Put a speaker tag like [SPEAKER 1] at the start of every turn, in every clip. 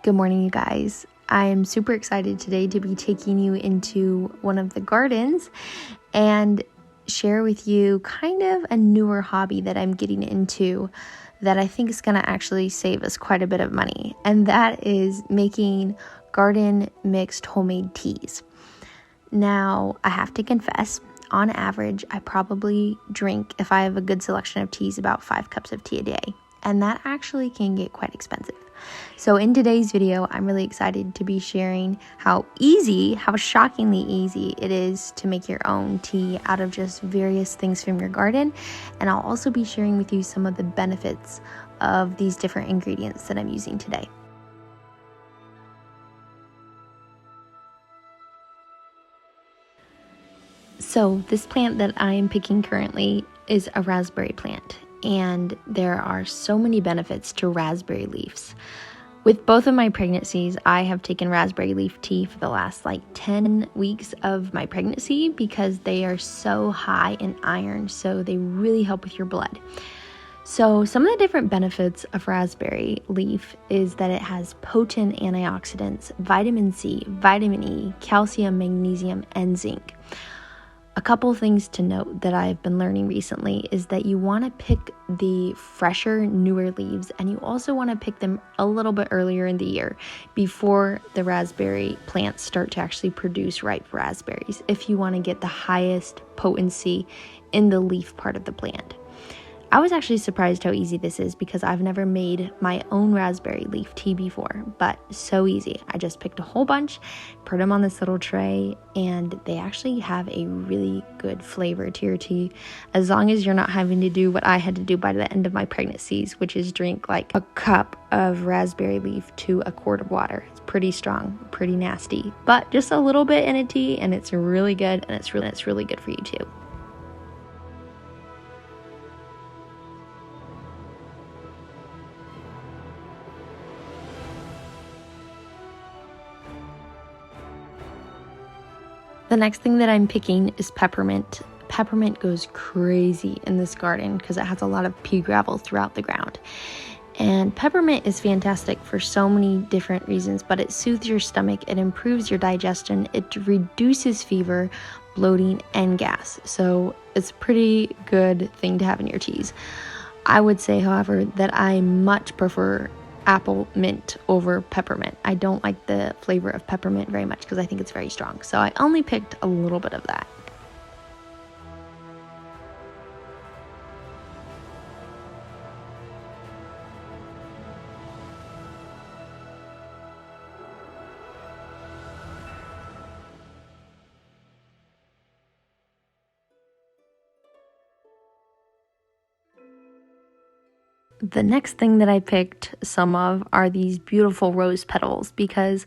[SPEAKER 1] Good morning, you guys. I am super excited today to be taking you into one of the gardens and share with you kind of a newer hobby that I'm getting into that I think is going to actually save us quite a bit of money. And that is making garden mixed homemade teas. Now, I have to confess, on average, I probably drink, if I have a good selection of teas, about 5 cups of tea a day. And that actually can get quite expensive. So in today's video, I'm really excited to be sharing how shockingly easy it is to make your own tea out of just various things from your garden. And I'll also be sharing with you some of the benefits of these different ingredients that I'm using today. So this plant that I am picking currently is a raspberry plant. And there are so many benefits to raspberry leaves. With both of my pregnancies, I have taken raspberry leaf tea for the last 10 weeks of my pregnancy because they are so high in iron, so they really help with your blood. So some of the different benefits of raspberry leaf is that it has potent antioxidants, vitamin C, vitamin E, calcium, magnesium, and zinc. A couple things to note that I've been learning recently is that you want to pick the fresher, newer leaves, and you also want to pick them a little bit earlier in the year before the raspberry plants start to actually produce ripe raspberries if you want to get the highest potency in the leaf part of the plant. I was actually surprised how easy this is because I've never made my own raspberry leaf tea before, but so easy. I just picked a whole bunch, put them on this little tray, and they actually have a really good flavor to your tea as long as you're not having to do what I had to do by the end of my pregnancies, which is drink a cup of raspberry leaf to a quart of water. It's pretty strong, pretty nasty, but just a little bit in a tea and it's really good, and it's really good for you too. The next thing that I'm picking is peppermint. Peppermint goes crazy in this garden because it has a lot of pea gravel throughout the ground. And peppermint is fantastic for so many different reasons, but it soothes your stomach, it improves your digestion, it reduces fever, bloating, and gas. So it's a pretty good thing to have in your teas. I would say, however, that I much prefer apple mint over peppermint. I don't like the flavor of peppermint very much because I think it's very strong. So I only picked a little bit of that. The next thing that I picked some of are these beautiful rose petals because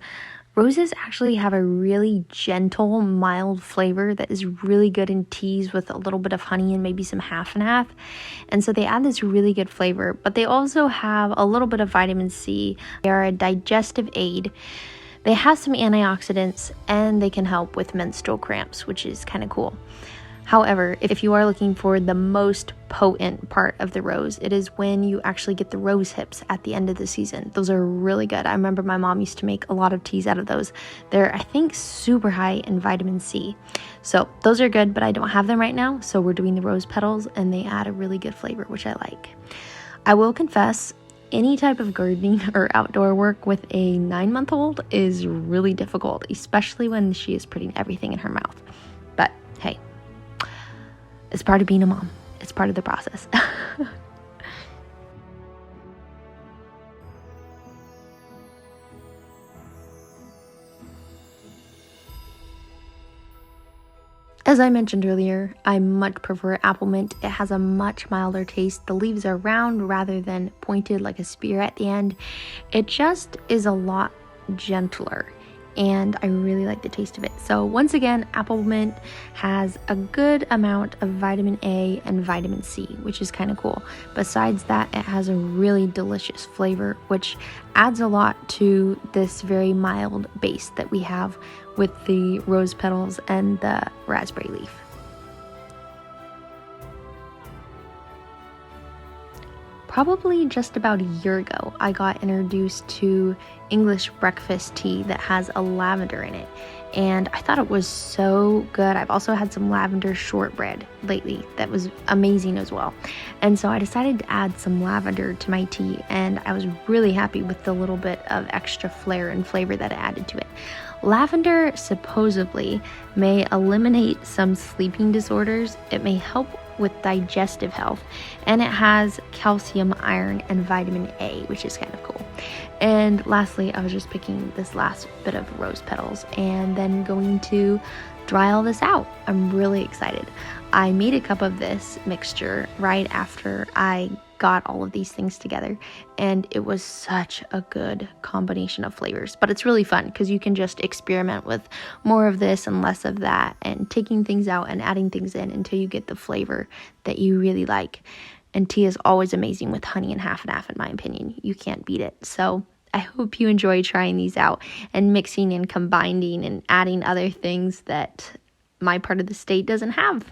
[SPEAKER 1] roses actually have a really gentle, mild flavor that is really good in teas with a little bit of honey and maybe some half and half. And so they add this really good flavor, but they also have a little bit of vitamin C. They are a digestive aid. They have some antioxidants and they can help with menstrual cramps, which is kind of cool. However, if you are looking for the most potent part of the rose, it is when you actually get the rose hips at the end of the season. Those are really good. I remember my mom used to make a lot of teas out of those. They're, I think, super high in vitamin C. So those are good, but I don't have them right now. So we're doing the rose petals and they add a really good flavor, which I like. I will confess, any type of gardening or outdoor work with a 9-month-old is really difficult, especially when she is putting everything in her mouth. But hey, it's part of being a mom. It's part of the process. As I mentioned earlier, I much prefer apple mint. It has a much milder taste. The leaves are round rather than pointed like a spear at the end. It just is a lot gentler, and I really like the taste of it. So once again, apple mint has a good amount of vitamin A and vitamin C, which is kind of cool. Besides that, it has a really delicious flavor, which adds a lot to this very mild base that we have with the rose petals and the raspberry leaf. probably just about a year ago, I got introduced to English breakfast tea that has a lavender in it. And I thought it was so good. I've also had some lavender shortbread lately that was amazing as well. And so I decided to add some lavender to my tea, and I was really happy with the little bit of extra flair and flavor that it added to it. Lavender supposedly may eliminate some sleeping disorders. It may help with digestive health, and it has calcium, iron, and vitamin A, which is kind of cool. And lastly, I was just picking this last bit of rose petals and then going to dry all this out. I'm really excited. I made a cup of this mixture right after I got all of these things together, and it was such a good combination of flavors. But it's really fun because you can just experiment with more of this and less of that, and taking things out and adding things in until you get the flavor that you really like. And tea is always amazing with honey and half, in my opinion. You can't beat it. So I hope you enjoy trying these out and mixing and combining and adding other things that my part of the state doesn't have.